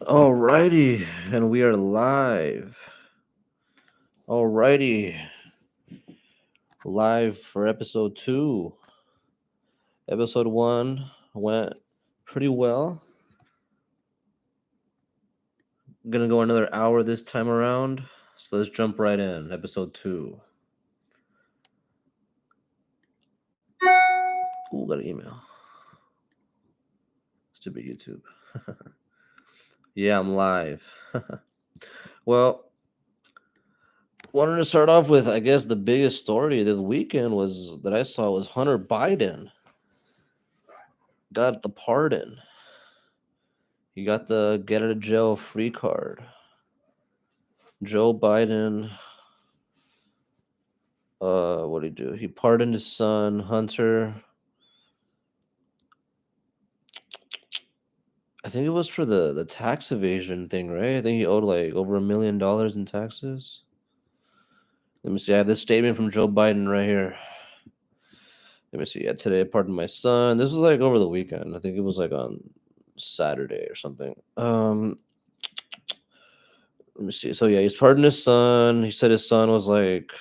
Alrighty, and we are live. Alrighty, live for episode 2. Episode 1 went pretty well. Gonna go another hour this time around, so let's jump right in. Episode 2. Ooh, got an email. Stupid YouTube. Yeah, I'm live. Well, wanted to start off with, I guess, the biggest story of the weekend was that I saw was Hunter Biden got the pardon. He got the get out of jail free card. Joe Biden, what did he do? He pardoned his son, Hunter. I think it was for the tax evasion thing, right? I think he owed like over $1 million in taxes. Let me see. I have this statement from Joe Biden right here. Let me see. Yeah, today I pardoned my son. This was like over the weekend. I think it was like on Saturday or something. Let me see. So yeah, he's pardoned his son. He said his son was like,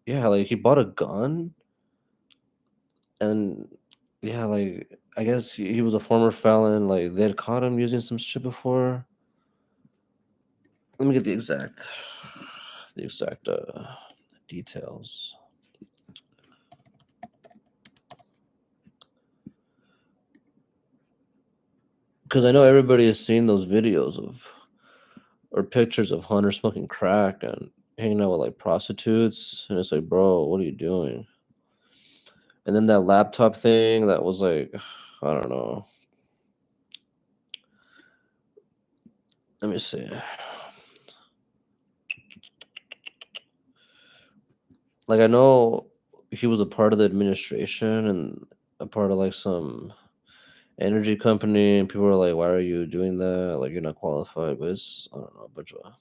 yeah, like he bought a gun, and yeah, like I guess he was a former felon. Like they had caught him using some shit before. Let me get the exact details. Because I know everybody has seen those videos of or pictures of Hunter smoking crack and hanging out with like prostitutes, and it's like, bro, what are you doing? And then that laptop thing that was like, I don't know. Let me see. Like I know he was a part of the administration and a part of like some energy company, and people were like, "Why are you doing that? Like you're not qualified." But it's I don't know, a bunch of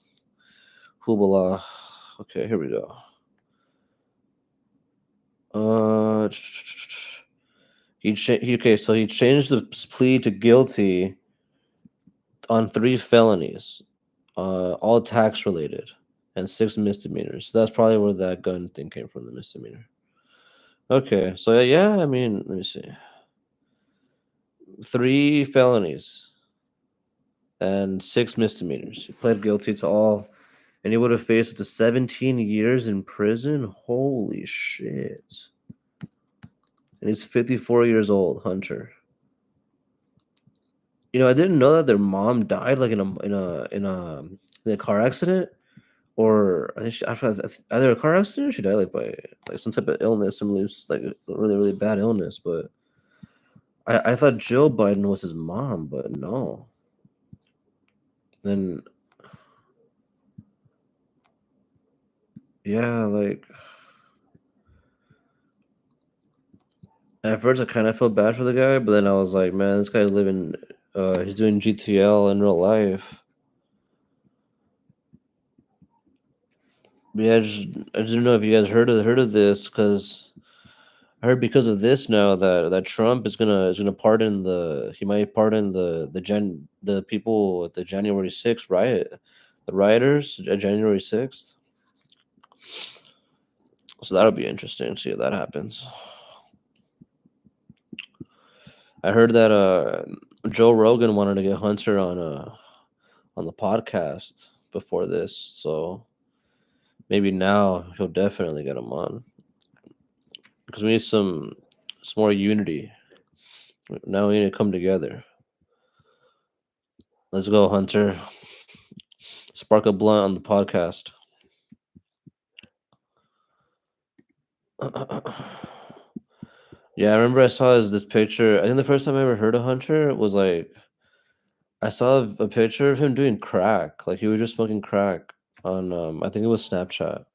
hoobala. Okay, here we go. Uh, okay, so he changed the plea to guilty on 3 felonies, all tax related, and 6 misdemeanors. So that's probably where that gun thing came from, the misdemeanor. Okay, so yeah, I mean, let me see, 3 felonies and 6 misdemeanors. He pled guilty to all, and he would have faced up to 17 years in prison. Holy shit! And he's 54 years old, Hunter. I didn't know that their mom died like in a car accident, or I think either a car accident or she died like by like some type of illness, some like a really really bad illness. But I thought Jill Biden was his mom, but no. And yeah, like at first I kind of felt bad for the guy, but then I was like, man, this guy's living, he's doing GTL in real life. But yeah, I just don't know if you guys heard of this, because I heard because of this now that Trump is gonna he might pardon the people at the January 6th riot, the rioters at January 6th. So that'll be interesting to see if that happens. I heard that Joe Rogan wanted to get Hunter on the podcast before this, so maybe now he'll definitely get him on, because we need some more unity. Now we need to come together. Let's go, Hunter. Spark a blunt on the podcast. Yeah, I remember I saw this picture. I think the first time I ever heard of Hunter was like I saw a picture of him doing crack. Like he was just smoking crack on I think it was Snapchat.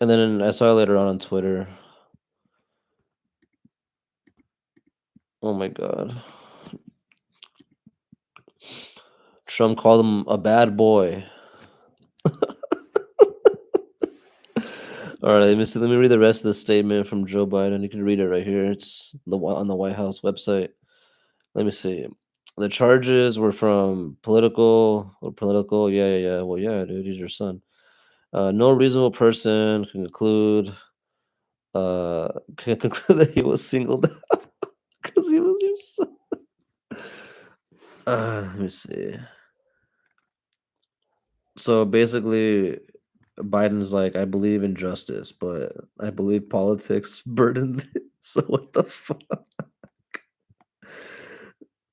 And then I saw it later on Twitter. Oh my god. Trump called him a bad boy. All right, let me read the rest of the statement from Joe Biden. You can read it right here. It's on the White House website. Let me see. The charges were from political. Yeah, yeah, yeah. Well, yeah, dude, he's your son. No reasonable person can conclude uh can conclude that he was singled out because he was your son. Let me see. So basically, Biden's like, I believe in justice, but I believe politics burden this. So what the fuck?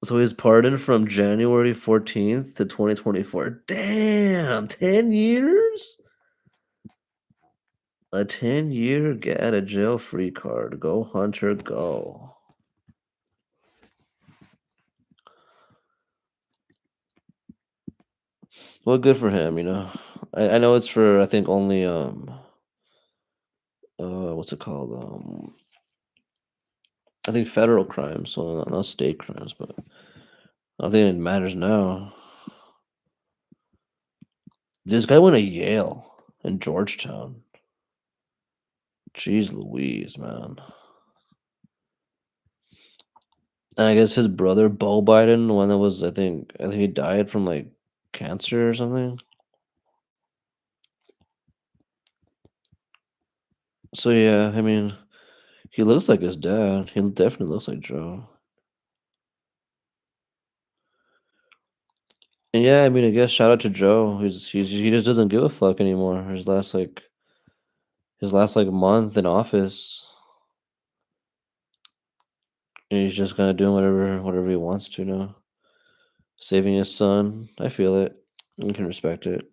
So he's pardoned from January 14th to 2024. Damn, 10 years? A 10-year get out of jail free card. Go Hunter, go. Well, good for him, you know. I know it's for I think only what's it called? I think federal crimes, so not state crimes, but I don't think it matters now. This guy went to Yale and Georgetown. Jeez Louise, man. And I guess his brother, Bo Biden, the one that was, I think he died from like cancer or something. So yeah, I mean, he looks like his dad. He definitely looks like Joe. And yeah, I mean, I guess shout out to Joe. He just doesn't give a fuck anymore. His last like month in office, and he's just kind of doing whatever he wants to now. Saving his son. I feel it. You can respect it.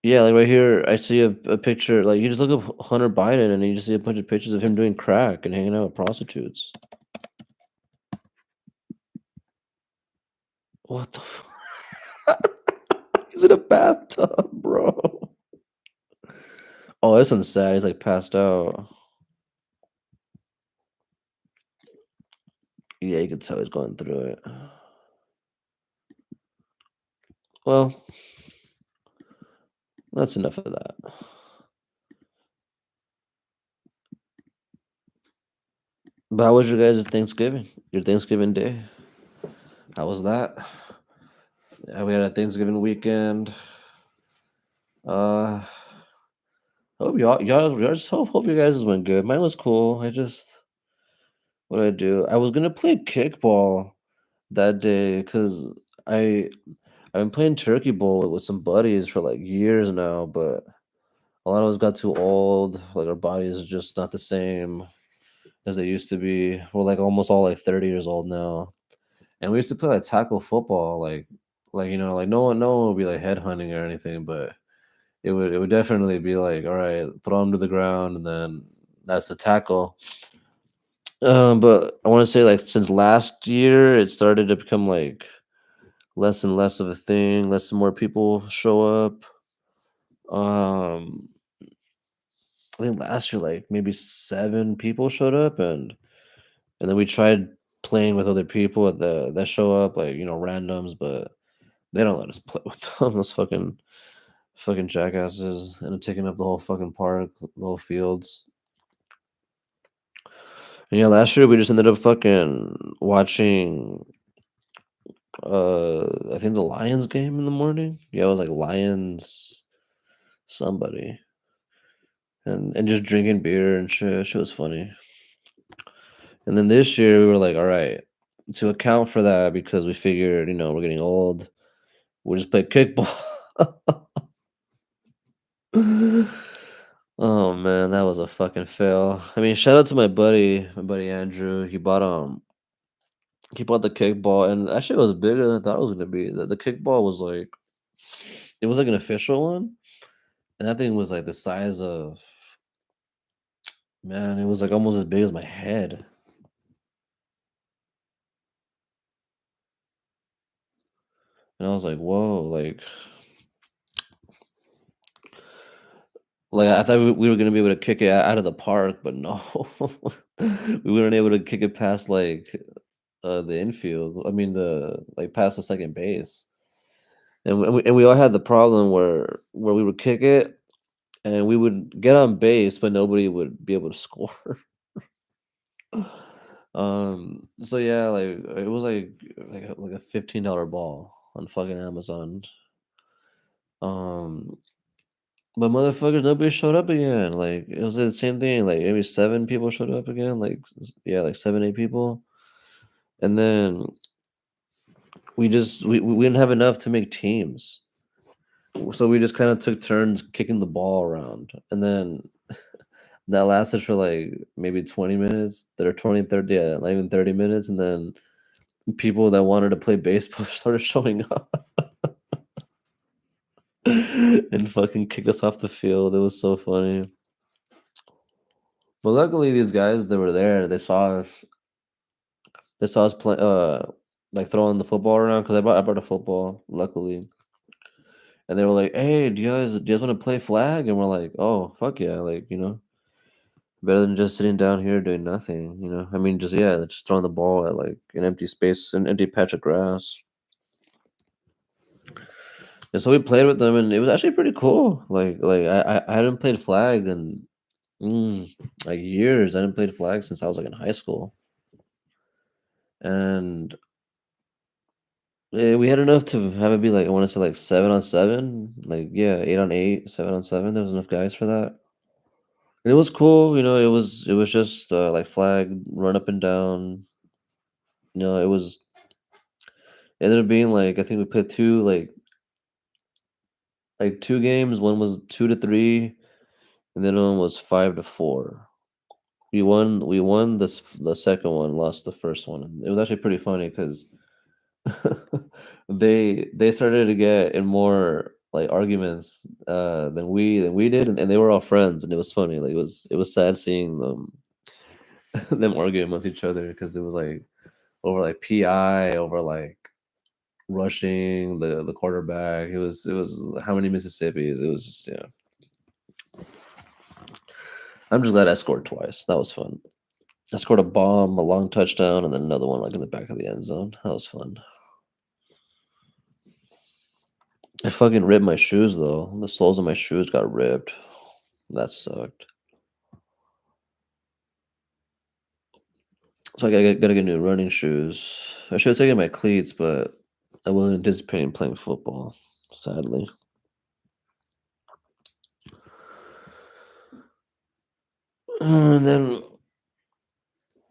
Yeah, like right here, I see a picture. Like you just look up Hunter Biden, and you just see a bunch of pictures of him doing crack and hanging out with prostitutes. What the? He's in a bathtub, bro. Oh, this one's sad. He's like passed out. Yeah, you can tell he's going through it. Well, that's enough of that. But how was your guys' Thanksgiving? Your Thanksgiving day? How was that? Yeah, we had a Thanksgiving weekend. Uh, hope y'all just hope you guys went good. Mine was cool. What did I do? I was gonna play kickball that day because I I've been playing turkey bowl with some buddies for like years now, but a lot of us got too old. Like our bodies are just not the same as they used to be. We're like almost all like 30 years old now. And we used to play like tackle football, like like no one would be like headhunting or anything, but it would definitely be like, all right, throw him to the ground and then that's the tackle. But I want to say like since last year it started to become like less and less of a thing, less and more people show up. Um I think last year like maybe 7 people showed up and then we tried playing with other people at the that show up, like, randoms, but they don't let us play with them. Those fucking jackasses end up taking up the whole fucking park, the whole fields. And yeah, last year we just ended up fucking watching I think the Lions game in the morning. Yeah, it was like Lions somebody. And just drinking beer and shit. Shit was funny. And then this year we were like, all right, to account for that because we figured, we're getting old, we'll just play kickball. Oh man, that was a fucking fail. I mean, shout out to my buddy Andrew. He bought the kickball, and actually it was bigger than I thought it was gonna be. The kickball was like, it was like an official one, and that thing was like the size of, man, it was like almost as big as my head. And I was like, whoa, like I thought we were gonna be able to kick it out of the park, but no, we weren't able to kick it past like the infield. I mean the like past the second base. And we all had the problem where we would kick it and we would get on base, but nobody would be able to score. So yeah, like it was like a $15 ball on fucking Amazon. Um, but motherfuckers, nobody showed up again. Like it was the same thing. Like maybe 7 people showed up again. Like yeah, like 7, 8 people, and then we didn't have enough to make teams. So we just kind of took turns kicking the ball around, and then that lasted for like maybe 20 minutes, or 20, 30, yeah, not even 30 minutes, and then people that wanted to play baseball started showing up and fucking kicked us off the field. It was so funny. But luckily, these guys that were there, they saw us play, like throwing the football around because I brought a football, luckily, and they were like, "Hey, do you guys want to play flag?" And we're like, "Oh, fuck yeah!" Like better than just sitting down here doing nothing. I mean, just yeah, just throwing the ball at like an empty space, an empty patch of grass. And so we played with them, and it was actually pretty cool. I hadn't played flag in like years. I hadn't played flag since I was like in high school, and we had enough to have it be like I want to say like 7-on-7, like yeah, 8-on-8, 7-on-7. There was enough guys for that. And it was cool. It was just like flag, run up and down. It was it ended up being like I think we played like two games. One was 2-3, and then one was 5-4. We won the second one, lost the first one. And it was actually pretty funny because they started to get in more like arguments than we did, and they were all friends, and it was funny. Like it was sad seeing them them arguing amongst each other because it was like over like PI, over like rushing the quarterback. It was how many Mississippis. It was just yeah. I'm just glad I scored twice. That was fun. I scored a bomb, a long touchdown, and then another one like in the back of the end zone. That was fun. I fucking ripped my shoes though. The soles of my shoes got ripped. That sucked. So I gotta get new running shoes. I should have taken my cleats, but I wasn't anticipating playing football. Sadly. And then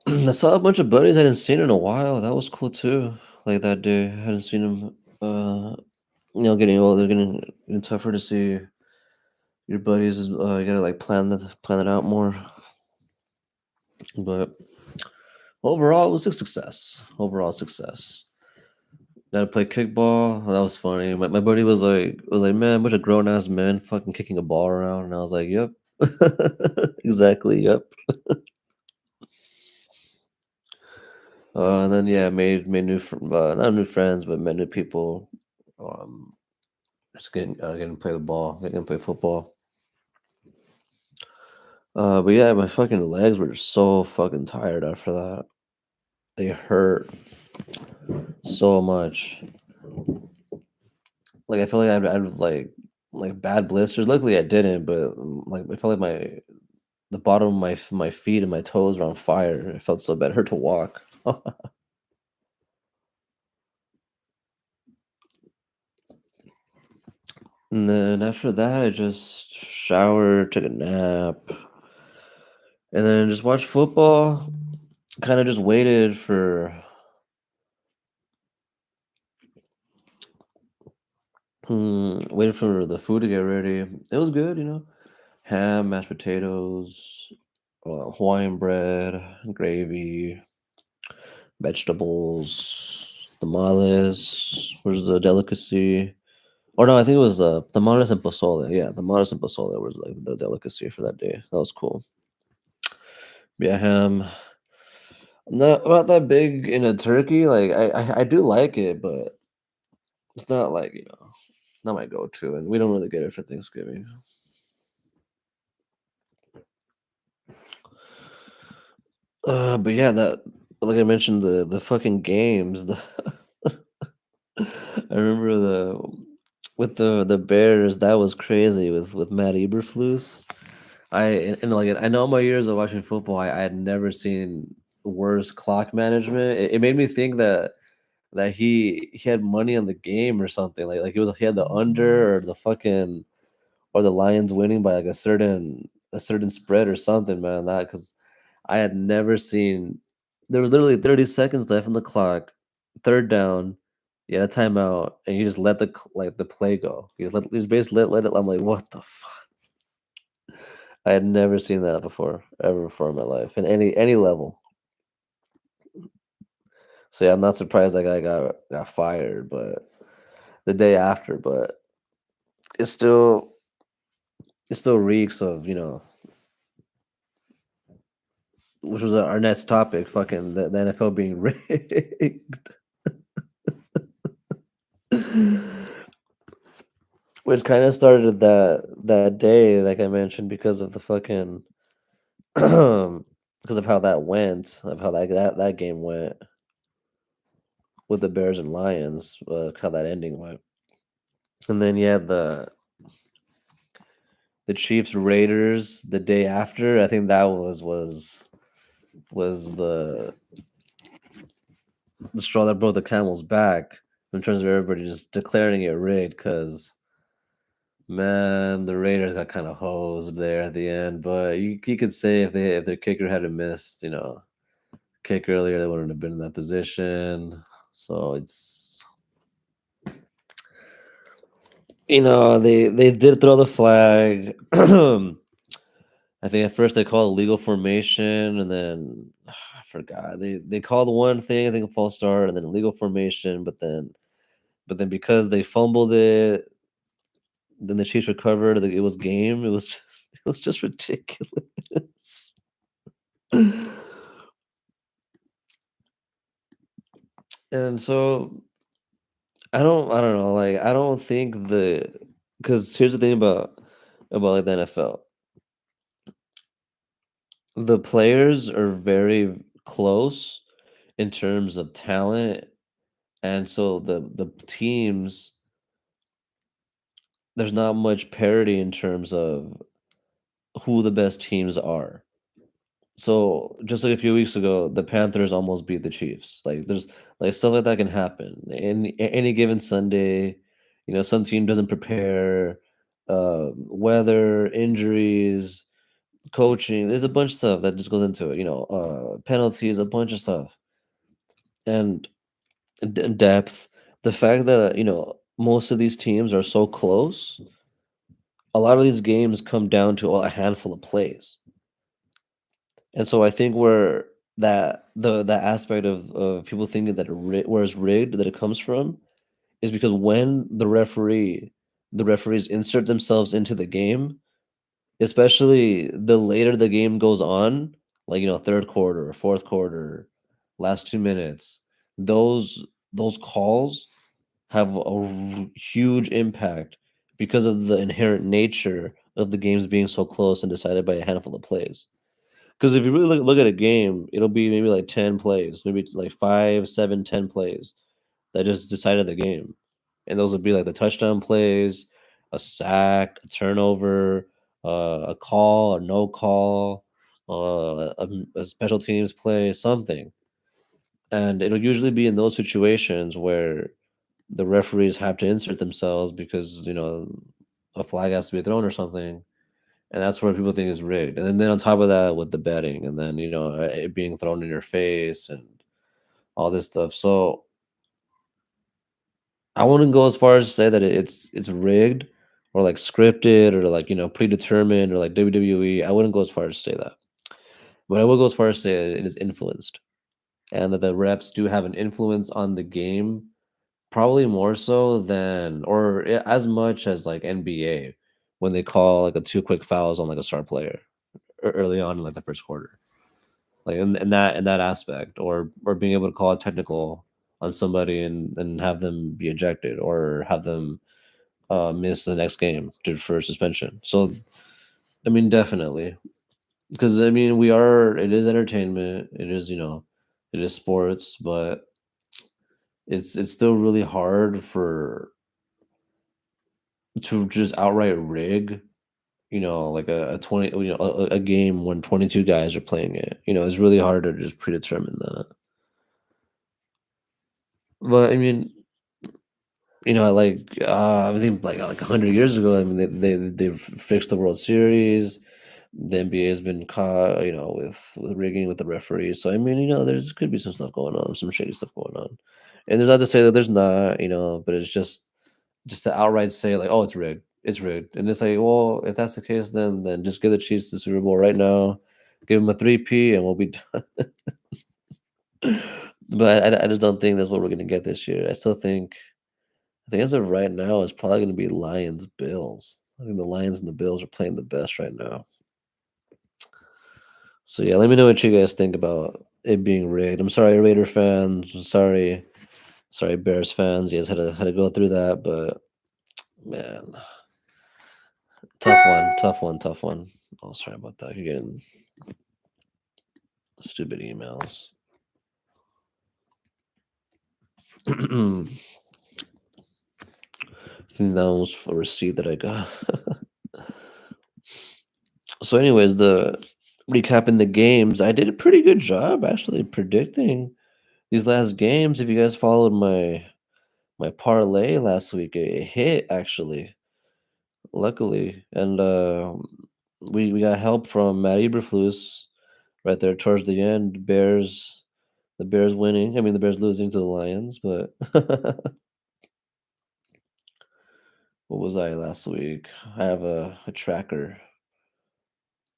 I saw a bunch of buddies I hadn't seen in a while. That was cool too. Like that day, I hadn't seen them. Getting older, getting tougher to see your buddies. You gotta like plan it out more. But overall, it was a success. Overall success. Got to play kickball. That was funny. My buddy was like, man, bunch of grown ass men fucking kicking a ball around, and I was like, yep, exactly, yep. And then yeah, made not new friends, but met new people. Um, just getting to play the ball, getting to play football. But yeah, my fucking legs were just so fucking tired after that. They hurt so much. Like I feel like I'd like bad blisters. Luckily, I didn't, but like I felt like the bottom of my feet and my toes were on fire. It felt so bad. It hurt to walk. And then after that, I just showered, took a nap, and then just watched football. Kind of just waited for the food to get ready. It was good. Ham, mashed potatoes, Hawaiian bread, gravy, vegetables, tamales, which is a delicacy. Or no, I think it was tamales and pozole. Yeah, tamales and pozole was like the delicacy for that day. That was cool. Yeah, ham. I'm not that big in a turkey. Like I do like it, but it's not like not my go-to, and we don't really get it for Thanksgiving. But yeah, that like I mentioned the fucking games. I remember with the Bears. That was crazy with Matt Eberflus. I and like in all my years of watching football, I had never seen worst clock management. It made me think that he had money on the game or something. Like he had the under or the fucking or the Lions winning by like a certain spread or something, man. That because I had never seen. There was literally 30 seconds left on the clock, third down. You had a timeout, and you just let the play go. You just basically let it. I'm like, what the fuck? I had never seen that before, ever before in my life, in any level. So yeah, I'm not surprised that guy got fired, but the day after, but it still it still reeks of which was our next topic, fucking the NFL being rigged, which kind of started that day, like I mentioned, because of the fucking because of how that went, of how that game went with the Bears and Lions, how that ending went, and then yeah, the Chiefs Raiders the day after. I think that was the straw that broke the camel's back in terms of everybody just declaring it rigged because man, the Raiders got kind of hosed there at the end. But you could say if their kicker hadn't missed, kick earlier, they wouldn't have been in that position. So it's they did throw the flag. I think at first they called legal formation, and then I forgot they called one thing, I think a false start, and then illegal formation. But then because they fumbled it, then the Chiefs recovered. It was game. It was just ridiculous. And so I don't know, like I don't think because here's the thing about like the NFL. The players are very close in terms of talent, and so the teams, there's not much parity in terms of who the best teams are. So just like a few weeks ago, the Panthers almost beat the Chiefs. Like there's like stuff like that can happen. Any given Sunday, some team doesn't prepare, weather, injuries, coaching. There's a bunch of stuff that just goes into it. Penalties, a bunch of stuff, and depth. The fact that most of these teams are so close, a lot of these games come down to a handful of plays. And so I think where that aspect of people thinking that where it's rigged, that it comes from, is because when the referees insert themselves into the game, especially the later the game goes on, like third quarter, fourth quarter, last 2 minutes, those calls have a huge impact because of the inherent nature of the games being so close and decided by a handful of plays. Because if you really look at a game, it'll be maybe like 10 plays, maybe like 5, 7, 10 plays that just decided the game. And those would be like the touchdown plays, a sack, a turnover, a call or no call, a special teams play, something. And it'll usually be in those situations where the referees have to insert themselves because, a flag has to be thrown or something, and that's where people think is rigged. And then on top of that, with the betting, and then it being thrown in your face and all this stuff. So I wouldn't go as far as to say that it's rigged or like scripted or like predetermined or like WWE. I wouldn't go as far as to say that, but I would go as far as to say it is influenced, and that the reps do have an influence on the game, probably more so than or as much as like NBA when they call like a two quick fouls on like a star player early on in like the first quarter, like in that aspect, or being able to call a technical on somebody and have them be ejected or have them miss the next game for suspension. So I mean, definitely, because I mean, it is entertainment, it is sports, but it's still really hard to just outright rig like a 20, a game when 22 guys are playing it. It's really hard to just predetermine that. But I mean, I think like 100 years ago, I mean, they fixed the World Series. The NBA has been caught, with rigging with the referees. So I mean, there's could be some stuff going on, some shady stuff going on, and there's not to say that there's not, but it's just to outright say like, oh, it's rigged, and it's like, well, if that's the case, then just give the Chiefs the Super Bowl right now, give them a 3P, and we'll be done. But I just don't think that's what we're gonna get this year. I think as of right now, it's probably gonna be Lions Bills. I think the Lions and the Bills are playing the best right now. So yeah, let me know what you guys think about it being rigged. I'm sorry, Raider fans. I'm sorry, Bears fans. You guys had to go through that, but man, tough one, tough one, tough one. Oh, sorry about that. You're getting stupid emails. I think that was a receipt that I got. So, anyways, the recapping the games, I did a pretty good job actually predicting these last games. If you guys followed my parlay last week, it hit actually, luckily, and we got help from Matt Eberflus right there towards the end. The Bears winning. I mean, the Bears losing to the Lions, but what was I last week? I have a tracker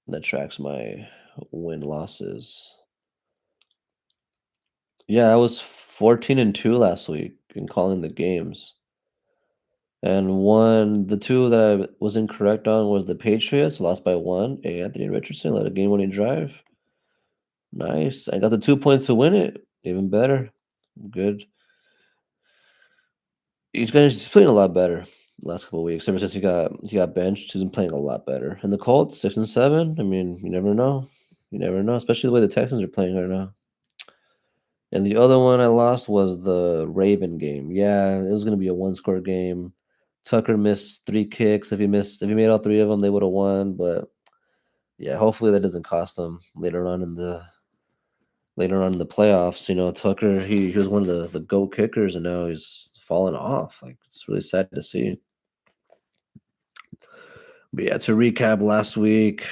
that tracks my win losses. Yeah, I was 14-2 last week in calling the games. And the two that I was incorrect on was the Patriots, lost by one. Hey, Anthony Richardson led a game winning drive. Nice. I got the 2 points to win it. Even better. Good. He's playing a lot better the last couple of weeks. Ever since he got benched, he's been playing a lot better. And the Colts, 6-7. I mean, you never know. You never know, especially the way the Texans are playing right now. And the other one I lost was the Raven game. Yeah, it was gonna be a one-score game. Tucker missed 3 kicks. If he made all three of them, they would have won. But yeah, hopefully that doesn't cost them later on in the playoffs. Tucker, he was one of the GOAT kickers, and now he's fallen off. Like, it's really sad to see. But yeah, to recap last week,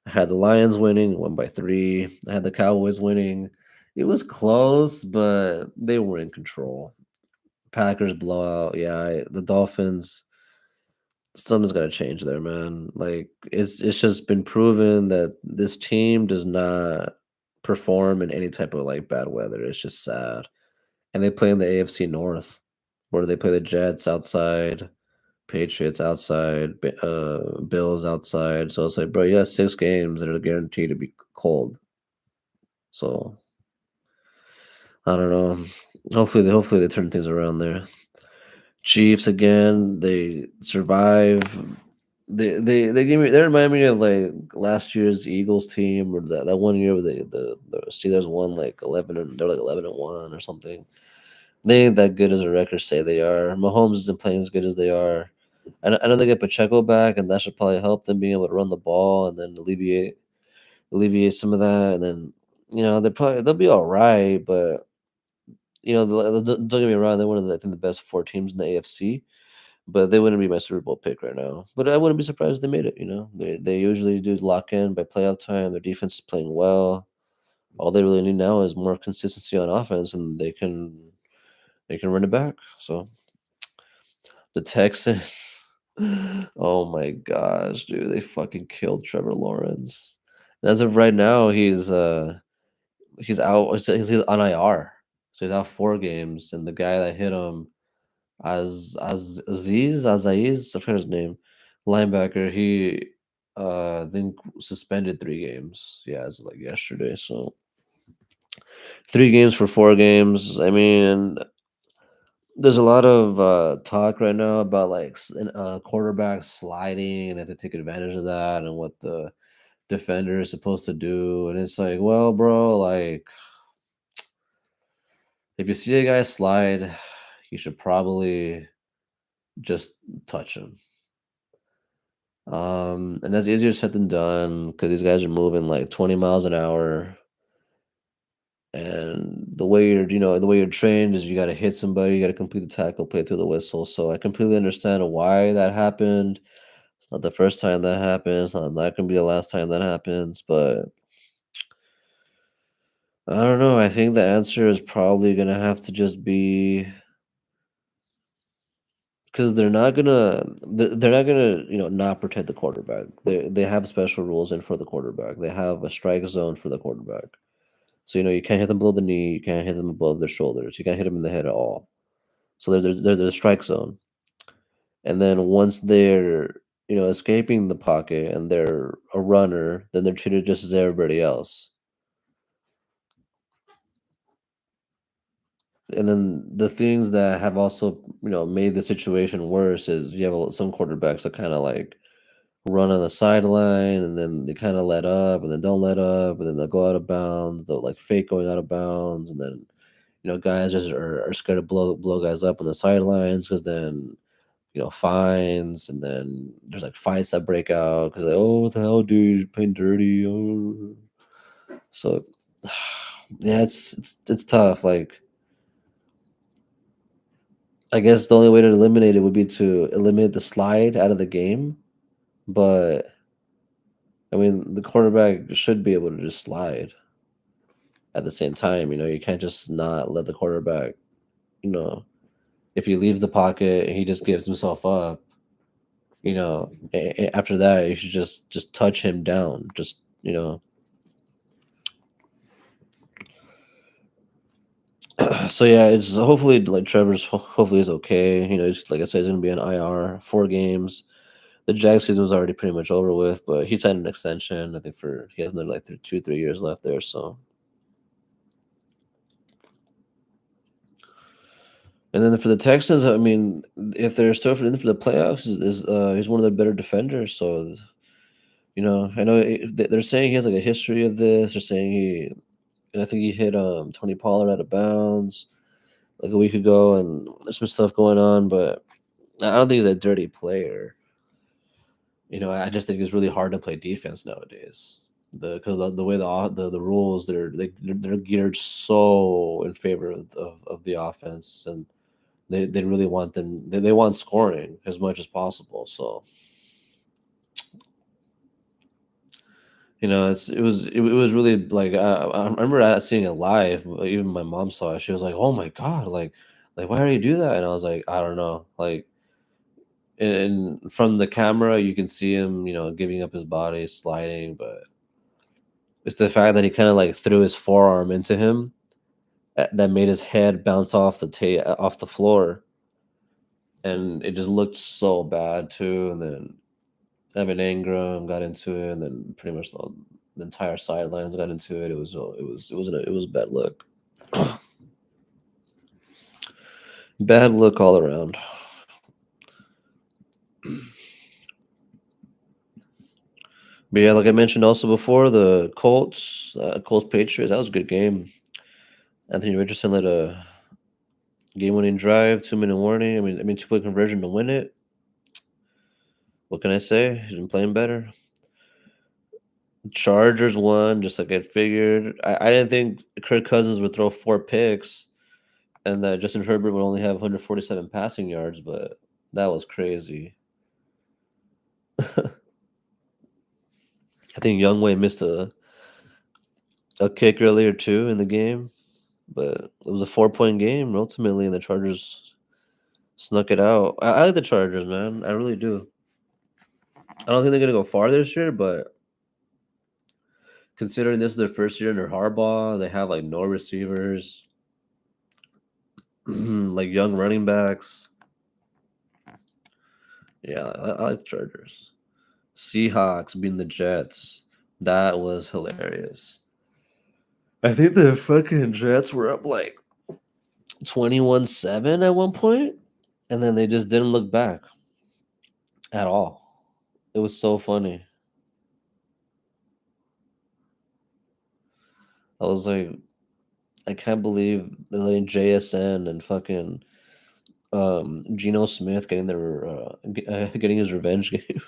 I had the Lions winning, won by 3. I had the Cowboys winning. It was close, but they were in control. Packers blowout. Yeah, the Dolphins. Something's got to change there, man. Like, it's just been proven that this team does not perform in any type of like bad weather. It's just sad. And they play in the AFC North, where they play the Jets outside, Patriots outside, Bills outside. So it's like, bro, you got 6 games that are guaranteed to be cold. So I don't know. Hopefully they turn things around there. Chiefs again, they survive. They remind me of like last year's Eagles team, or that one year where the Steelers won like 11, and they're like 11-1 or something. They ain't that good as a record say they are. Mahomes isn't playing as good as they are. I know they get Pacheco back, and that should probably help them being able to run the ball and then alleviate some of that. And then they'll be all right, but don't get me wrong, they're one of I think the best 4 teams in the AFC, but they wouldn't be my Super Bowl pick right now. But I wouldn't be surprised if they made it. They usually do lock in by playoff time. Their defense is playing well. All they really need now is more consistency on offense, and they can run it back. So the Texans, oh my gosh, dude, they fucking killed Trevor Lawrence. And as of right now, he's out. He's on IR, so he's out 4 games. And the guy that hit him, Aziz, I forgot his name, linebacker. He I think suspended 3 games. Yeah, as of like yesterday. So 3 games for 4 games. I mean, there's a lot of talk right now about like quarterbacks sliding and have to take advantage of that and what the defender is supposed to do. And it's like, well, bro, like if you see a guy slide, you should probably just touch him. And that's easier said than done because these guys are moving like 20 miles an hour. And the way the way you're trained is you got to hit somebody, you got to complete the tackle, play through the whistle. So I completely understand why that happened. It's not the first time that happens. Not gonna be the last time that happens. But I don't know. I think the answer is probably gonna have to just be because they're not gonna not protect the quarterback. They have special rules in for the quarterback. They have a strike zone for the quarterback. So you can't hit them below the knee, you can't hit them above their shoulders, you can't hit them in the head at all. So there's a strike zone, and then once they're escaping the pocket and they're a runner, then they're treated just as everybody else. And then the things that have also made the situation worse is you have some quarterbacks that kind of like run on the sideline and then they kind of let up and then don't let up and then they'll go out of bounds. They'll like fake going out of bounds and then guys just are scared to blow guys up on the sidelines because then fines and then there's like fights that break out because like, oh, what the hell, dude, you're playing dirty. Oh. So yeah, it's tough. Like I guess the only way to eliminate it would be to eliminate the slide out of the game, but I mean, the quarterback should be able to just slide at the same time. You can't just not let the quarterback, you know, if he leaves the pocket and he just gives himself up, after that, you should just touch him down. Just, so yeah, it's hopefully like hopefully is okay. It's, like I said, he's gonna be on IR 4 games. The Jag season was already pretty much over with, but he signed an extension. I think he has another like 2 3 years left there. So, and then for the Texans, I mean, if they're still in for the playoffs, he's one of their better defenders. So, I know they're saying he has like a history of this. They're saying and I think he hit Tony Pollard out of bounds like a week ago, and there's some stuff going on, but I don't think he's a dirty player. I just think it's really hard to play defense nowadays. Because the way the rules they're geared so in favor of the offense, and they really want they want scoring as much as possible. So it was really like I remember seeing it live. Even my mom saw it. She was like, "Oh my god!" Like why do you do that? And I was like, I don't know. Like and from the camera, you can see him, giving up his body, sliding, but it's the fact that he kind of like threw his forearm into him that made his head bounce off the floor, and it just looked so bad too. And then Evan Ingram got into it, and then pretty much the entire sidelines got into it. It was a bad look. Bad look all around. But yeah, like I mentioned also before, the Colts Patriots, that was a good game. Anthony Richardson led a game-winning drive, 2-minute warning. I mean, two-point conversion to win it. What can I say? He's been playing better. Chargers won, just like I figured. I didn't think Kirk Cousins would throw 4 picks and that Justin Herbert would only have 147 passing yards, but that was crazy. I think Youngway missed a kick earlier too in the game, but it was a 4-point game ultimately, and the Chargers snuck it out. I like the Chargers, man. I really do. I don't think they're gonna go far this year, but considering this is their first year under Harbaugh, they have like no receivers, like young running backs. Yeah, I like the Chargers. Seahawks beating the Jets. That was hilarious. I think the fucking Jets were up like 21-7 at one point, and then they just didn't look back at all. It was so funny. I was like, I can't believe they're letting JSN and fucking Geno Smith getting getting his revenge game.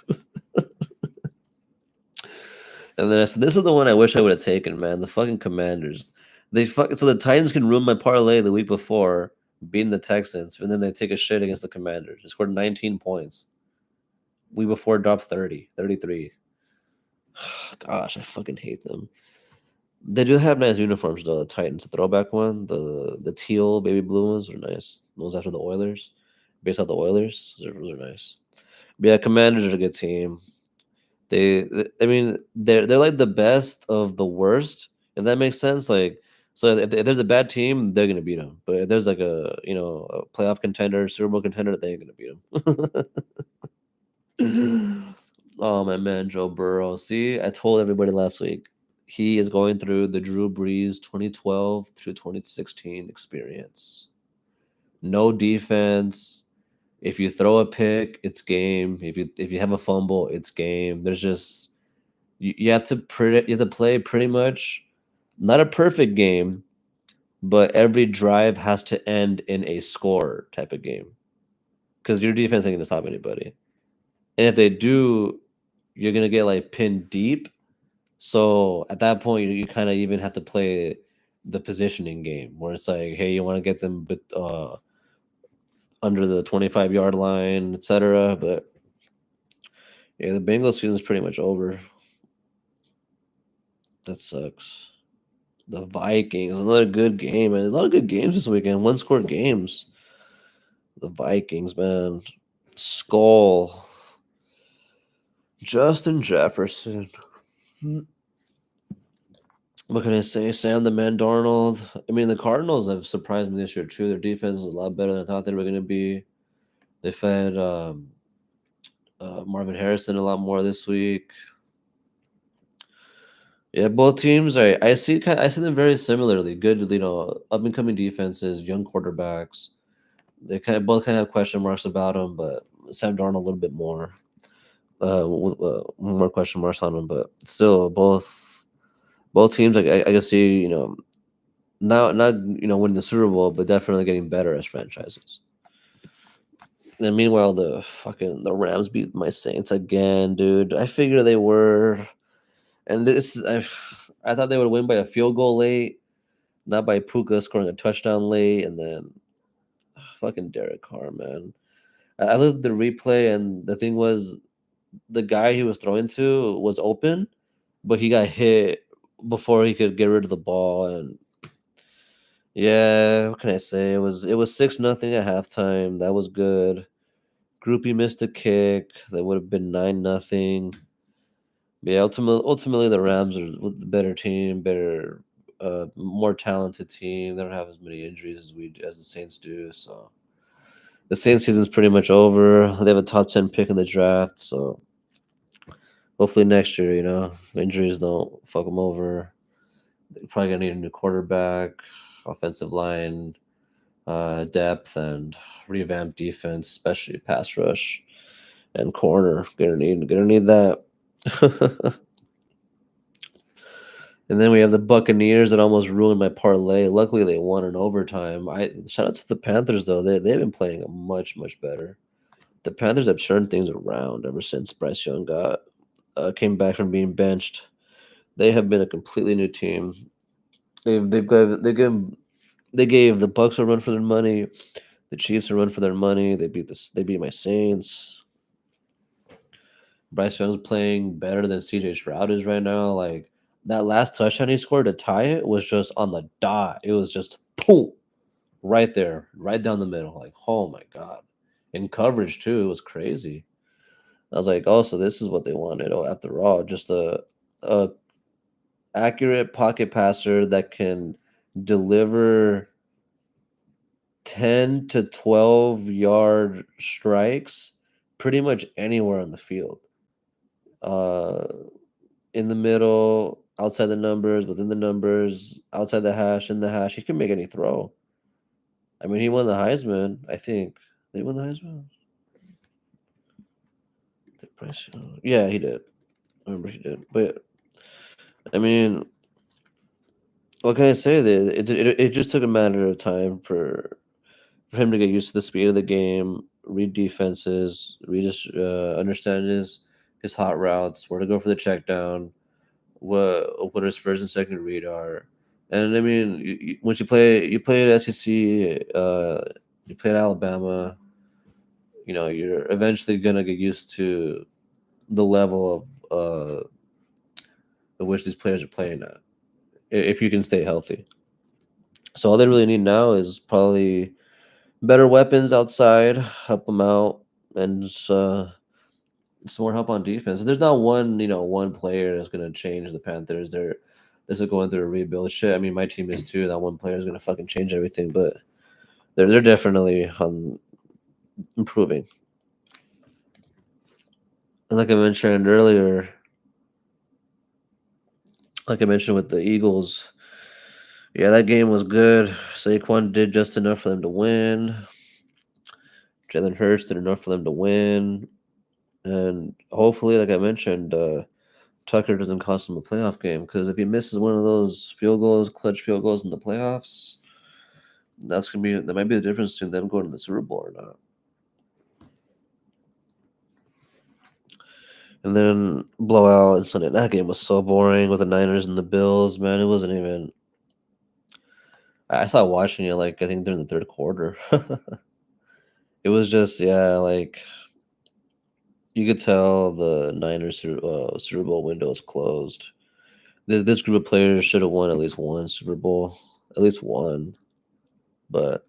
And then I said, "This is the one I wish I would have taken, man. The fucking Commanders. So the Titans can ruin my parlay the week before, beating the Texans, and then they take a shit against the Commanders. They scored 19 points. Week before dropped 30, 33. Gosh, I fucking hate them. They do have nice uniforms though. The Titans, the throwback one, the teal baby blue ones are nice. The ones after the Oilers, based off the Oilers, those are nice. But yeah, Commanders are a good team. I mean, they're like the best of the worst, if that makes sense. Like, so if there's a bad team, they're gonna beat them. But if there's like a playoff contender, Super Bowl contender, they ain't gonna beat them. Oh my man, Joe Burrow. See, I told everybody last week he is going through the Drew Brees 2012 to 2016 experience. No defense. If you throw a pick, it's game. If you have a fumble, it's game. There's just you have to you have to play pretty much not a perfect game, but every drive has to end in a score type of game because your defense ain't gonna stop anybody. And if they do, you're gonna get like pinned deep. So at that point, you kind of even have to play the positioning game where it's like, hey, you want to get them, but under the 25-yard line, etc. But yeah, the Bengals season is pretty much over. That sucks. The Vikings, another good game, man. A lot of good games this weekend. One score games. The Vikings, man. Skull. Justin Jefferson. What can I say? Sam the Man Darnold. I mean, the Cardinals have surprised me this year too. Their defense is a lot better than I thought they were going to be. They fed Marvin Harrison a lot more this week. Yeah, both teams. I see them very similarly. Good, up and coming defenses, young quarterbacks. They both kind of have question marks about them, but Sam Darnold a little bit more. More question marks on them, but still both teams. Like I can see, not winning the Super Bowl, but definitely getting better as franchises. And meanwhile, the Rams beat my Saints again, dude. I figured they were, and I thought they would win by a field goal late, not by Puka scoring a touchdown late, and then fucking Derek Carr, man. I looked at the replay, and the thing was, the guy he was throwing to was open, but he got hit before he could get rid of the ball. And yeah, what can I say? It was 6-0 at halftime. That was good. Groupie missed a kick. That would have been 9-0. But yeah, ultimately the Rams was the better team, better, more talented team. They don't have as many injuries as the Saints do. So the Saints season's pretty much over. They have a top 10 pick in the draft. So hopefully next year, injuries don't fuck them over. They're probably gonna need a new quarterback, offensive line, depth, and revamped defense, especially pass rush and corner. Gonna need that. And then we have the Buccaneers that almost ruined my parlay. Luckily, they won in overtime. I shout out to the Panthers though. They've been playing much better. The Panthers have turned things around ever since Bryce Young came back from being benched. They have been a completely new team. They gave the Bucks a run for their money. The Chiefs a run for their money. They beat my Saints. Bryce Young's playing better than CJ Stroud is right now. Like that last touchdown he scored to tie it was just on the dot. It was just boom, right there, right down the middle. Like, oh my god. In coverage too, it was crazy. I was like, oh, so this is what they wanted. Oh, after all, just a accurate pocket passer that can deliver 10 to 12-yard strikes pretty much anywhere on the field. Uh, in the middle, outside the numbers, within the numbers, outside the hash, in the hash. He can make any throw. I mean, he won the Heisman, I think. Did he win the Heisman? Yeah, he did. I remember he did. But, I mean, what can I say? It just took a matter of time for him to get used to the speed of the game, read defenses, understand his hot routes, where to go for the check down, what his first and second read are. And I mean, once you play at SEC, you play at Alabama, you're eventually gonna get used to the level of which these players are playing at, if you can stay healthy. So all they really need now is probably better weapons outside, help them out, and some more help on defense. There's not one player that's gonna change the Panthers. They're still going through a rebuild shit. I mean, my team is too. That one player is gonna fucking change everything, but they're definitely improving. And like I mentioned with the Eagles, yeah, that game was good. Saquon did just enough for them to win. Jalen Hurts did enough for them to win, and hopefully, like I mentioned, Tucker doesn't cost him a playoff game, because if he misses one of those clutch field goals in the playoffs, that might be the difference between them going to the Super Bowl or not. And then blowout and Sunday. That game was so boring with the Niners and the Bills. Man, it wasn't even. I stopped watching it like I think during the third quarter. It was just, yeah, like you could tell the Niners Super Bowl window is closed. This group of players should have won at least one Super Bowl, at least one. But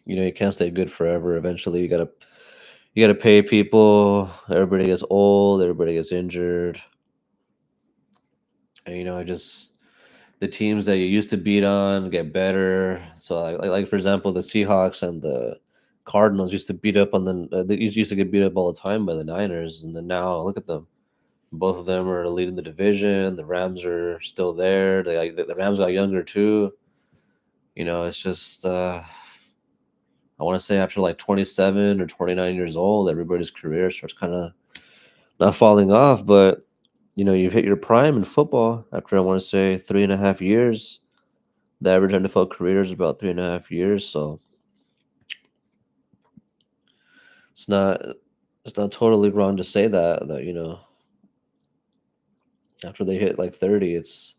you can't stay good forever. Eventually, you gotta pay people. Everybody gets old. Everybody gets injured. And I just the teams that you used to beat on get better. So like for example, the Seahawks and the Cardinals used to beat up on they used to get beat up all the time by the Niners, and then now look at them. Both of them are leading the division. The Rams are still there. The Rams got younger too. It's just I want to say after like 27 or 29 years old, everybody's career starts kind of not falling off, but you've hit your prime in football after I want to say 3.5 years. The average NFL career is about 3.5 years, so it's not it's not totally wrong to say that after they hit like 30, it's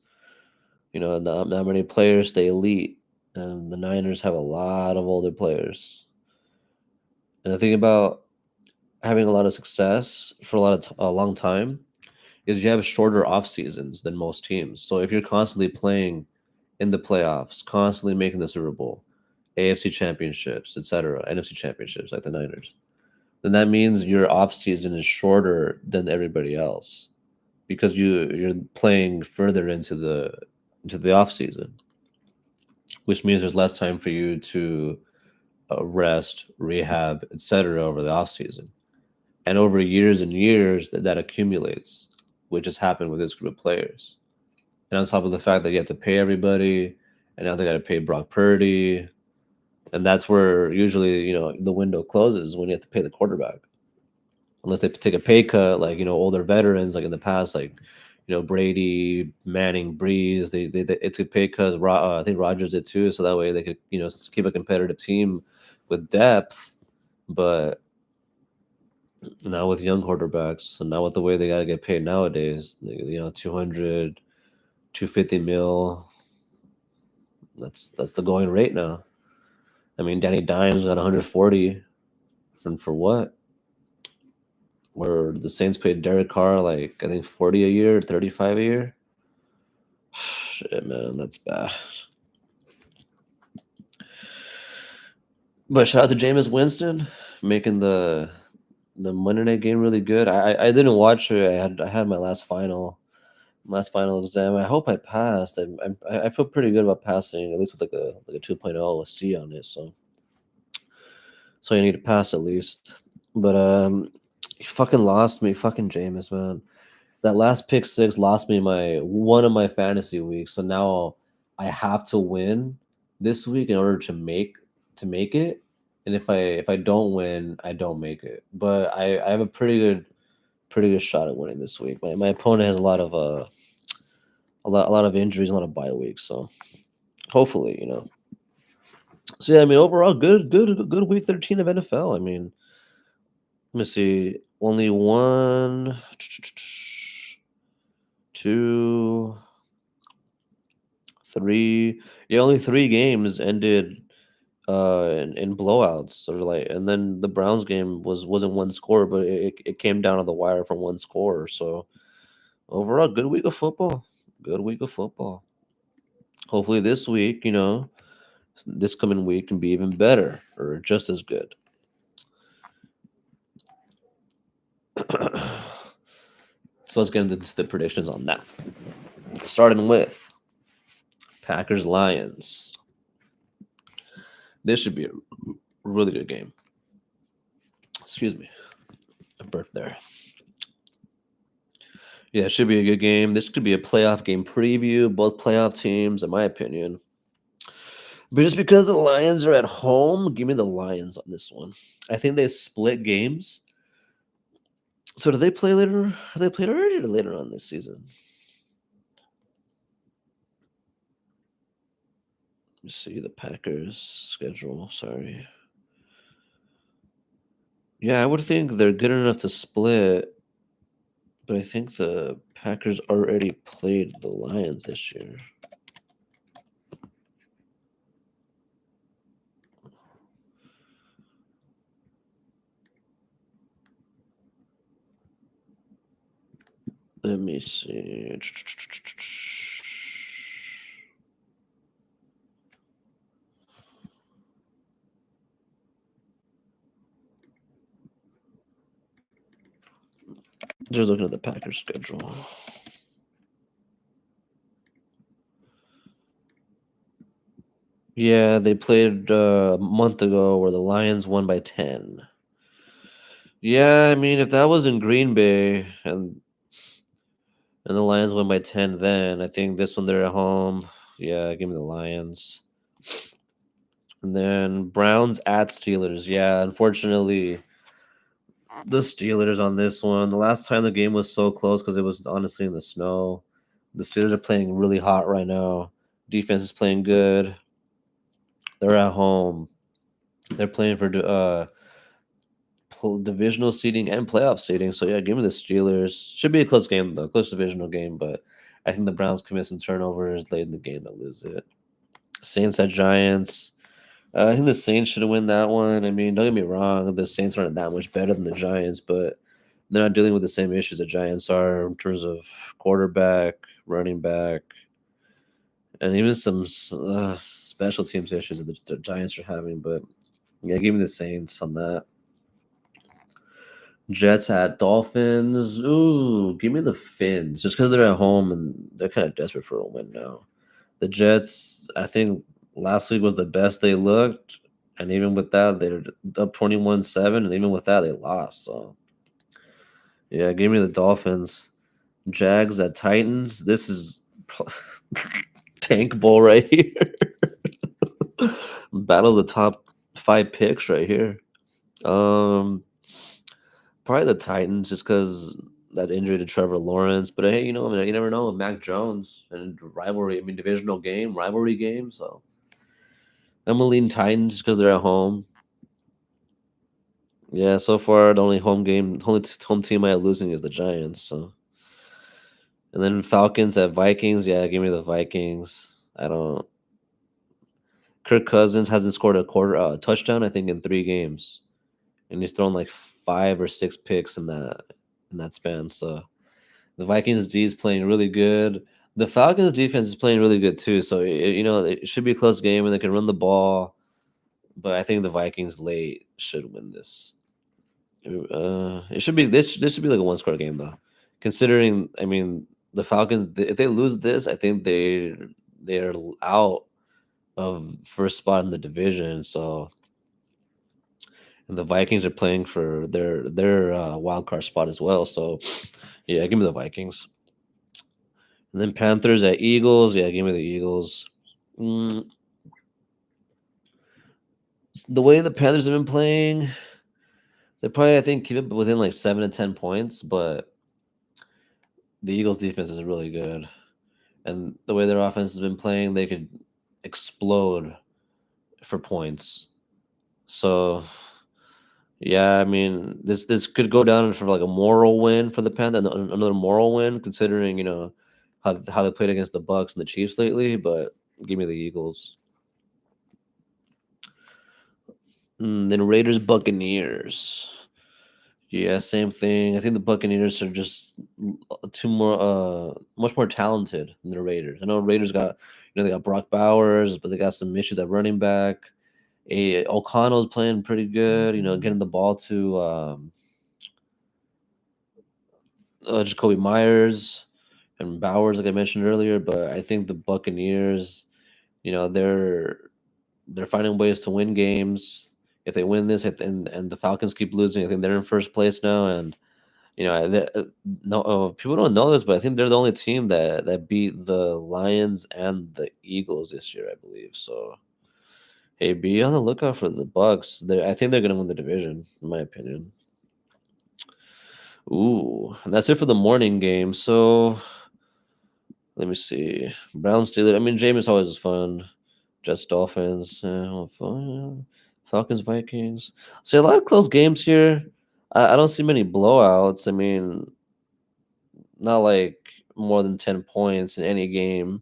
not many players stay elite, and the Niners have a lot of older players. And the thing about having a lot of success for a long time is you have shorter off seasons than most teams. So if you're constantly playing in the playoffs, constantly making the Super Bowl, AFC championships, etc., NFC championships like the Niners, then that means your off season is shorter than everybody else, because you're playing further into the off season, which means there's less time for you to rest, rehab, etc. over the off season. And over years and years, that accumulates, which has happened with this group of players. And on top of the fact that you have to pay everybody, and now they got to pay Brock Purdy, and that's where usually the window closes, when you have to pay the quarterback, unless they take a pay cut, like older veterans, like in the past, like Brady, Manning, Breeze. They took pay cuts. I think Rodgers did too, so that way they could keep a competitive team with depth. But now with young quarterbacks, and now with the way they got to get paid nowadays, 200, 250 mil. That's the going rate now. I mean, Danny Dimes got 140 for what? Where the Saints paid Derek Carr like I think 40 a year, 35 a year. Shit, man, that's bad. But shout out to Jameis Winston making the Monday night game really good. I didn't watch it. I had my last final exam. I hope I passed. I feel pretty good about passing, at least with like a 2.0, a C on it. So you need to pass at least. But he fucking lost me, fucking Jameis, man. That last pick six lost me my one of my fantasy weeks. So now I have to win this week in order to make it. And if I don't win, I don't make it. But I have a pretty good shot at winning this week. My opponent has a lot of injuries, a lot of bye weeks. So hopefully. So yeah, I mean overall good week 13 of NFL. I mean, let me see. Only one, two, three. Yeah, only three games ended in blowouts or like, and then the Browns game wasn't one score, but it came down to the wire from one score. So overall, good week of football. Good week of football. Hopefully this week, this coming week can be even better or just as good. So let's get into the predictions on that. Starting with Packers Lions. This should be a really good game. Excuse me, a burp there. Yeah, it should be a good game. This could be a playoff game preview. Both playoff teams, in my opinion. But just because the Lions are at home, give me the Lions on this one. I think they split games. So do they play later? Have they played already or later on this season? Let me see the Packers schedule. Sorry. Yeah, I would think they're good enough to split, but I think the Packers already played the Lions this year. Let me see. Just looking at the Packers schedule. Yeah, they played a month ago where the Lions won by 10. Yeah, I mean, if that was in Green Bay and the Lions won by 10 then, I think this one they're at home. Yeah, give me the Lions. And then Browns at Steelers. Yeah, unfortunately, the Steelers on this one. The last time the game was so close because it was honestly in the snow. The Steelers are playing really hot right now. Defense is playing good. They're at home. They're playing for divisional seeding and playoff seeding. So yeah, give me the Steelers. Should be a close game though, close divisional game. But I think the Browns commit some turnovers late in the game to lose it. Saints at Giants. I think the Saints should have win that one. I mean, don't get me wrong, the Saints aren't that much better than the Giants, but they're not dealing with the same issues the Giants are in terms of quarterback, running back, and even some special teams issues that the Giants are having. But yeah, give me the Saints on that. Jets at Dolphins. Ooh, give me the Fins just because they're at home and they're kind of desperate for a win now. The Jets, I think last week was the best they looked, and even with that, they're up 21-7, and even with that, they lost. So yeah, give me the Dolphins. Jags at Titans. This is tank bowl right here. Battle of the top five picks right here. Um, Probably the Titans, just because that injury to Trevor Lawrence. But hey, I mean, you never know with Mac Jones and rivalry. I mean, divisional game, rivalry game. So I'm gonna lean Titans because they're at home. Yeah, so far the only home game, home team I have losing is the Giants. So, and then Falcons at Vikings. Yeah, give me the Vikings. I don't. Kirk Cousins hasn't scored a touchdown, I think, in 3 games, and he's thrown like 5 or 6 picks in that span. So the Vikings D is playing really good. The Falcons defense is playing really good too. So it should be a close game, and they can run the ball. But I think the Vikings late should win this. It should be this. This should be like a one-score game though, considering. I mean, the Falcons. If they lose this, I think they're out of first spot in the division. So, and the Vikings are playing for their wild card spot as well. So, yeah, give me the Vikings. And then Panthers at Eagles. Yeah, give me the Eagles. Mm, the way the Panthers have been playing, they probably I think keep it within like 7 to 10 points, but the Eagles defense is really good. And the way their offense has been playing, they could explode for points. So yeah, I mean this could go down for like a moral win for the Panthers, another moral win, considering how they played against the Bucks and the Chiefs lately, but give me the Eagles. Then Raiders Buccaneers. Yeah, same thing. I think the Buccaneers are just too more much more talented than the Raiders. I know Raiders got they got Brock Bowers, but they got some issues at running back. O'Connell's playing pretty good, getting the ball to Jacoby Myers and Bowers, like I mentioned earlier. But I think the Buccaneers, you know, they're they're finding ways to win games. If they win this, and the Falcons keep losing, I think they're in first place now. And no, people don't know this, but I think they're the only team that beat the Lions and the Eagles this year, I believe. So hey, be on the lookout for the Bucks. I think they're gonna win the division, in my opinion. Ooh, and that's it for the morning game. So let me see. Browns Steelers. I mean, Jameis always is fun. Jets Dolphins. Fun. Falcons Vikings. See a lot of close games here. I don't see many blowouts. I mean, not like more than 10 points in any game.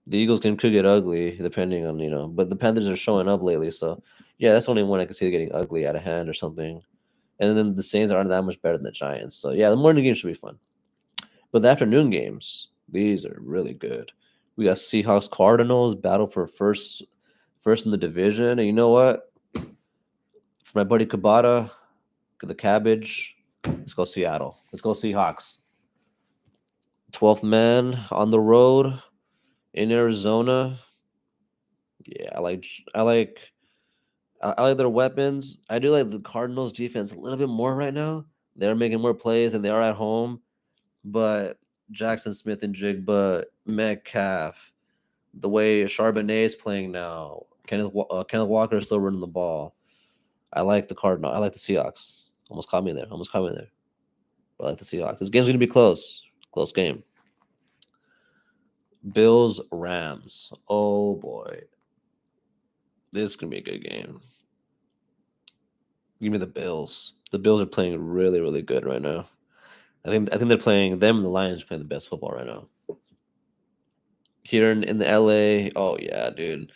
The Eagles could get ugly depending on but the Panthers are showing up lately, so yeah, that's the only one I could see getting ugly out of hand or something. And then the Saints aren't that much better than the Giants, so yeah, the morning game should be fun. But the afternoon games, these are really good. We got Seahawks Cardinals battle for first in the division, and you know what? For my buddy Kabata, the Cabbage, let's go Seattle. Let's go Seahawks. 12th man on the road in Arizona. Yeah, I like I like their weapons. I do like the Cardinals defense a little bit more right now. They're making more plays and they are at home, but Jackson Smith and Jigba, Metcalf, the way Charbonnet is playing now, Kenneth Walker is still running the ball. I like the Cardinal. I like the Seahawks. Almost caught me there. Almost caught me there. But I like the Seahawks. This game's gonna be close. Close game. Bills Rams. Oh boy, this is gonna be a good game. Give me the Bills. The Bills are playing really, really good right now. I think they're playing them and the Lions are playing the best football right now. Here in the LA, oh yeah, dude.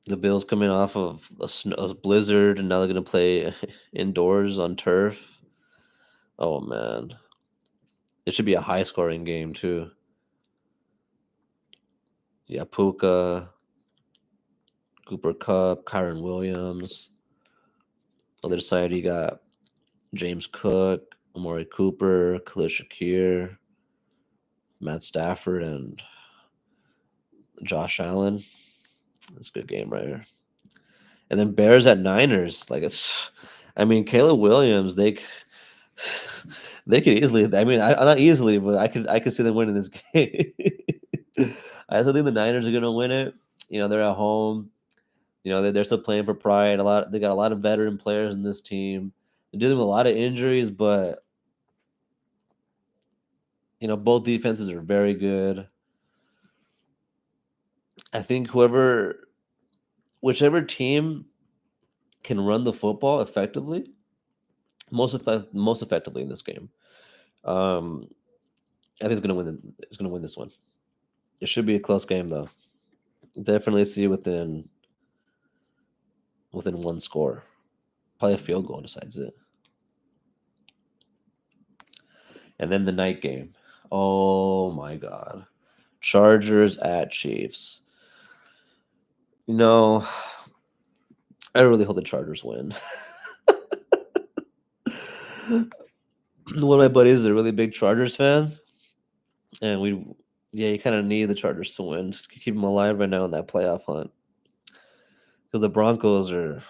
The Bills coming off of a blizzard and now they're gonna play indoors on turf. Oh man. It should be a high scoring game too. Yeah, Puka, Cooper Cup, Kyron Williams. Other side you got James Cook, Amari Cooper, Khalil Shakir, Matt Stafford, and Josh Allen. That's a good game right here. And then Bears at Niners. Like I mean, Caleb Williams. They could easily. I mean, not easily, but I could see them winning this game. I still think the Niners are gonna win it. They're at home. They're still playing for pride. They got a lot of veteran players in this team. They're dealing with a lot of injuries, but both defenses are very good. I think whichever team can run the football effectively, most effectively in this game. Um, I think it's gonna win this one. It should be a close game though. Definitely see within one score. Probably a field goal decides it. And then the night game. Oh my god. Chargers at Chiefs. No, I really hope the Chargers win. One of my buddies is a really big Chargers fan, and yeah, you kind of need the Chargers to win just to keep them alive right now in that playoff hunt. Because the Broncos are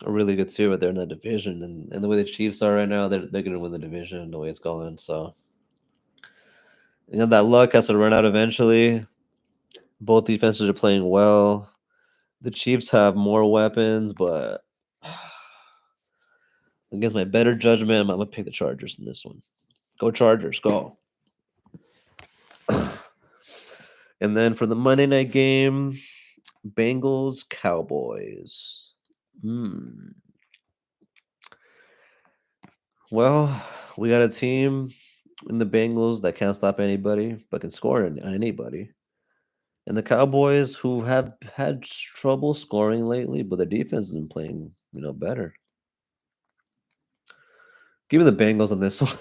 really good too, but they're in that division, and the way the Chiefs are right now, they're going to win the division the way it's going. So that luck has to run out eventually. Both defenses are playing well. The Chiefs have more weapons, but against my better judgment, I'm gonna pick the Chargers in this one. Go Chargers, go! And then for the Monday night game, Bengals Cowboys. Hmm. Well, we got a team in the Bengals that can't stop anybody, but can score on anybody. And the Cowboys, who have had trouble scoring lately, but their defense has been playing, better. Give me the Bengals on this one.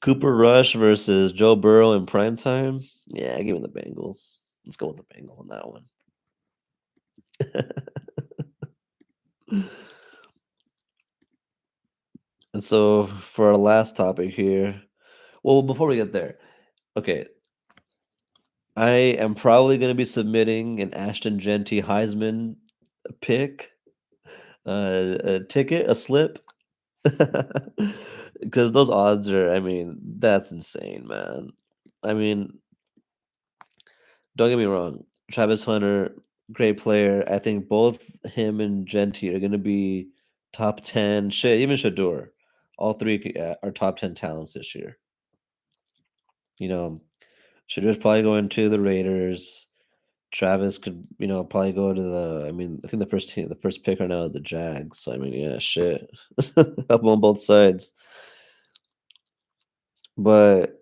Cooper Rush versus Joe Burrow in prime time. Yeah, give me the Bengals. Let's go with the Bengals on that one. And so for our last topic here, well, before we get there, okay, I am probably going to be submitting an Ashton Genty Heisman pick, a ticket, a slip, because those odds are, I mean, that's insane, man. I mean, don't get me wrong, Travis Hunter, great player. I think both him and Genty are going to be top 10. Shit, even Shador. All three are top 10 talents this year. You know, Shador's probably going to the Raiders. Travis could, probably go to the. I mean, I think the first pick right now is the Jags. So I mean, yeah, shit, up on both sides. But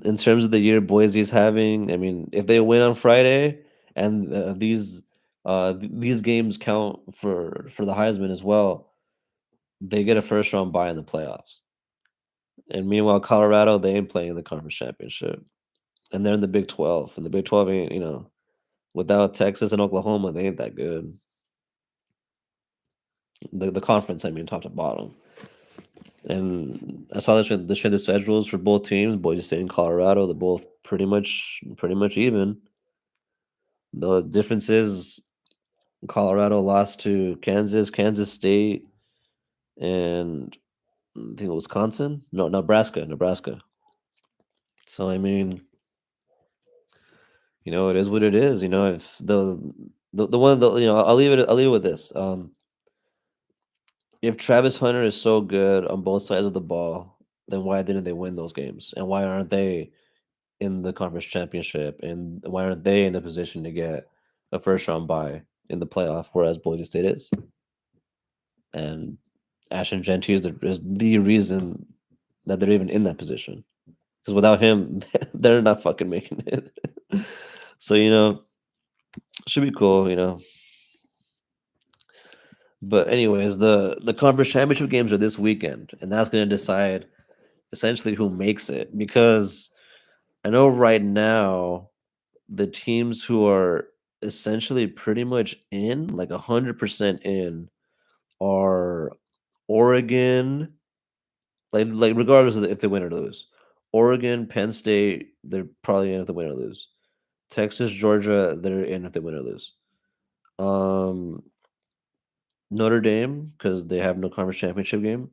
in terms of the year Boise's having, I mean, if they win on Friday and these games count for the Heisman as well, they get a first round bye in the playoffs. And meanwhile, Colorado they ain't playing the conference championship, and they're in the Big 12, and the Big 12 ain't without Texas and Oklahoma they ain't that good. The conference, I mean, top to bottom. And I saw the schedules for both teams, Boise State and Colorado. They're both pretty much even. The difference is Colorado lost to Kansas State, and I think it was Wisconsin. No, Nebraska. So I mean, it is what it is. If the one I'll leave it with this. If Travis Hunter is so good on both sides of the ball, then why didn't they win those games? And why aren't they in the conference championship? And why aren't they in a position to get a first round bye in the playoff, whereas Boise State is? And Ashton Genty is the reason that they're even in that position. Because without him, they're not fucking making it. So should be cool. But anyways, the conference championship games are this weekend, and that's going to decide essentially who makes it. Because I know right now the teams who are essentially pretty much in, like 100% in, are Oregon. Like regardless of if they win or lose, Oregon, Penn State, they're probably in if they win or lose. Texas, Georgia, they're in if they win or lose. Um, Notre Dame because they have no conference championship game.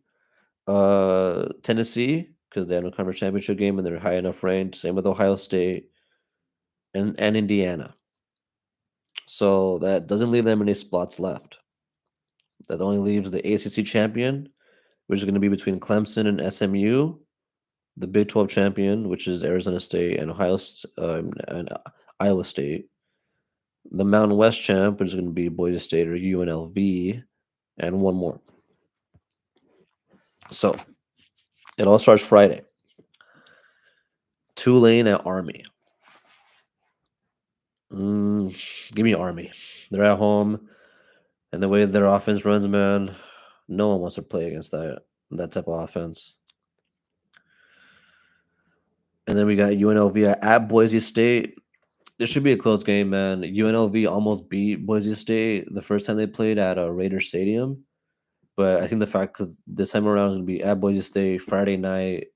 Tennessee because they have no conference championship game and they're high enough ranked. Same with Ohio State and Indiana. So that doesn't leave them any spots left. That only leaves the ACC champion, which is going to be between Clemson and SMU, the Big 12 champion, which is Arizona State and and Iowa State, the Mountain West champ, which is going to be Boise State or UNLV, and one more. So it all starts Friday. Tulane at Army. Give me Army. They're at home, and the way their offense runs, man, no one wants to play against that type of offense. And then we got UNLV at Boise State. This should be a close game, man. UNLV almost beat Boise State the first time they played at Raider Stadium. But I think the fact that this time around is going to be at Boise State Friday night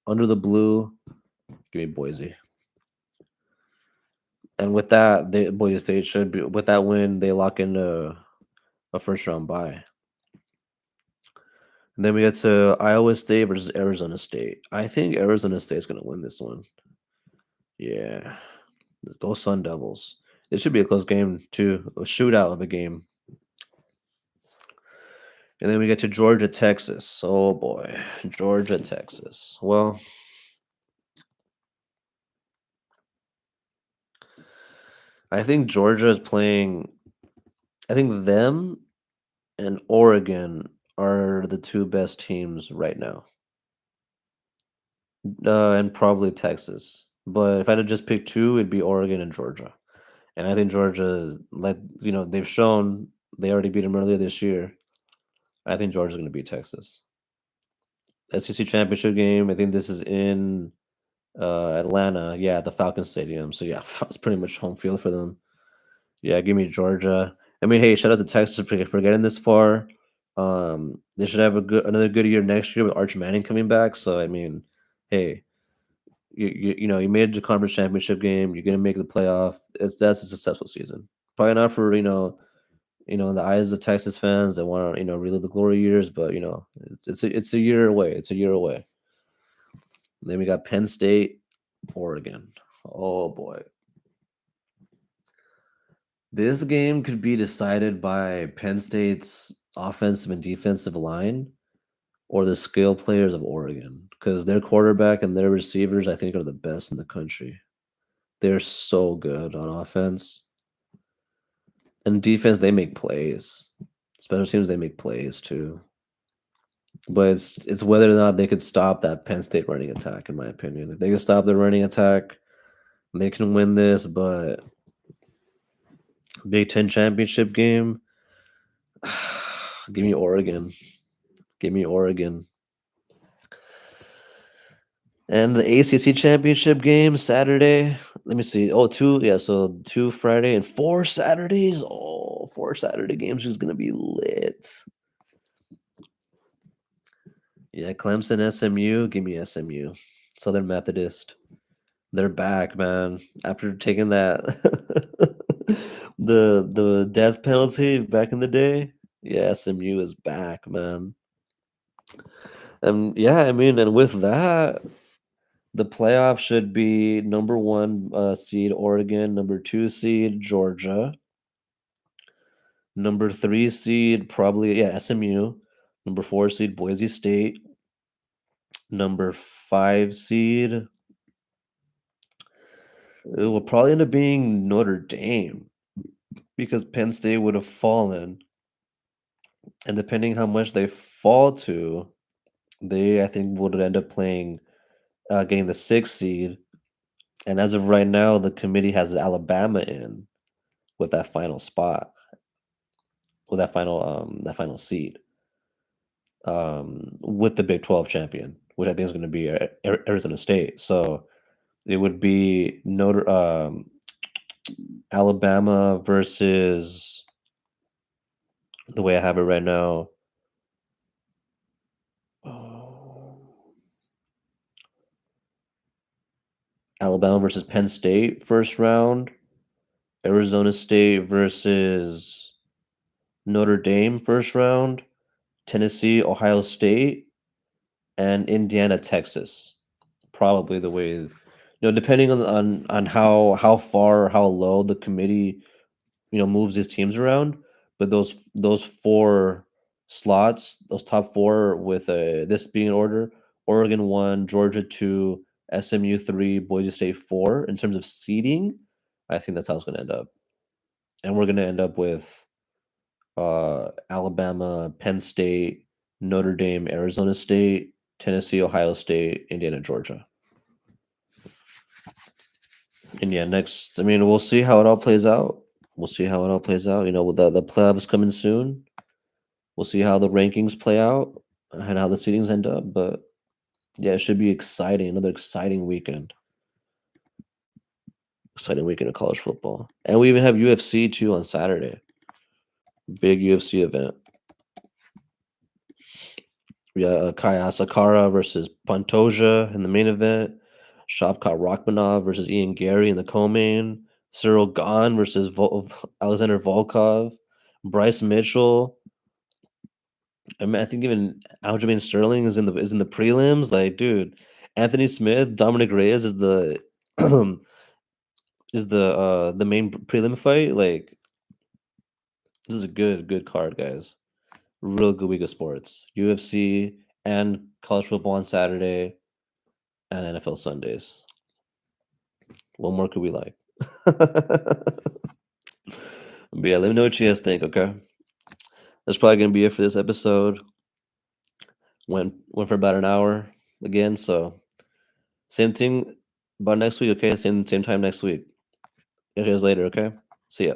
under the blue. Give me Boise. And with that, Boise State should be with that win. They lock in a first round bye. And then we get to Iowa State versus Arizona State. I think Arizona State is going to win this one. Yeah, go Sun Devils. It should be a close game too, a shootout of a game. And then we get to Georgia, Texas. Oh boy, Georgia, Texas. Well, I think Georgia is playing. I think them and Oregon are the two best teams right now, and probably Texas. But if I had to just pick two, it'd be Oregon and Georgia. And I think Georgia, like they've shown they already beat them earlier this year. I think Georgia's going to beat Texas. SEC championship game. I think this is in Atlanta. Yeah, at the Falcon Stadium. So yeah, it's pretty much home field for them. Yeah, give me Georgia. I mean, hey, shout out to Texas for getting this far. They should have another good year next year with Arch Manning coming back. So I mean, hey, you made the conference championship game. You're gonna make the playoff. That's a successful season. Probably not for in the eyes of Texas fans that want to relive the glory years, but it's a year away. It's a year away. And then we got Penn State, Oregon. Oh boy. This game could be decided by Penn State's offensive and defensive line or the skill players of Oregon because their quarterback and their receivers, I think, are the best in the country. They're so good on offense. And defense, they make plays. Special teams, they make plays too. But it's whether or not they could stop that Penn State running attack, in my opinion. If they can stop the running attack, they can win this. But Big Ten championship game, give me Oregon. Give me Oregon. And the ACC championship game Saturday. Let me see. Oh, two. Yeah, so 2 Friday and 4 Saturdays. Oh, 4 Saturday games is gonna be lit. Yeah, Clemson, SMU. Give me SMU. Southern Methodist. They're back, man. After taking that the death penalty back in the day. Yeah, SMU is back, man. And yeah, I mean, and with that, the playoff should be number 1 seed Oregon, number 2 seed Georgia, number 3 seed probably SMU, number 4 seed Boise State, number 5 seed it will probably end up being Notre Dame because Penn State would have fallen, and depending how much they fall to, they I think would end up playing getting the 6th seed. And as of right now, the committee has Alabama in with that final spot, with that final seed, with the Big 12 champion, which I think is going to be Arizona State. So it would be Alabama versus the way I have it right now. Oh, Alabama versus Penn State first round. Arizona State versus Notre Dame first round. Tennessee, Ohio State, and Indiana, Texas. Probably the way depending on how far, how low the committee moves these teams around. But those 4 slots, those top 4 with this being in order: Oregon 1, Georgia 2, SMU 3, Boise State 4. In terms of seeding, I think that's how it's going to end up, and we're going to end up with Alabama, Penn State, Notre Dame, Arizona State, Tennessee, Ohio State, Indiana, Georgia. And yeah, next, I mean, we'll see how it all plays out. We'll see how it all plays out. With the playoffs coming soon, we'll see how the rankings play out and how the seedings end up. But yeah, it should be exciting. Another exciting weekend. Exciting weekend of college football. And we even have UFC too on Saturday. Big UFC event. We got Kaya Sakara versus Pantoja in the main event. Shavkat Rakhmonov versus Ian Gary in the co-main. Cyril Gahn versus Alexander Volkov. Bryce Mitchell. I mean, I think even Aljamain Sterling is in the prelims. Like, dude, Anthony Smith, Dominic Reyes is the the main prelim fight. Like, this is a good card, guys. Real good week of sports. UFC and college football on Saturday and NFL Sundays. What more could we like? But yeah, let me know what you guys think, okay? that's probably gonna be it for this episode. Went for about an hour again. So same thing about next week. Okay, same time next week. Catch you guys later. Okay, see ya.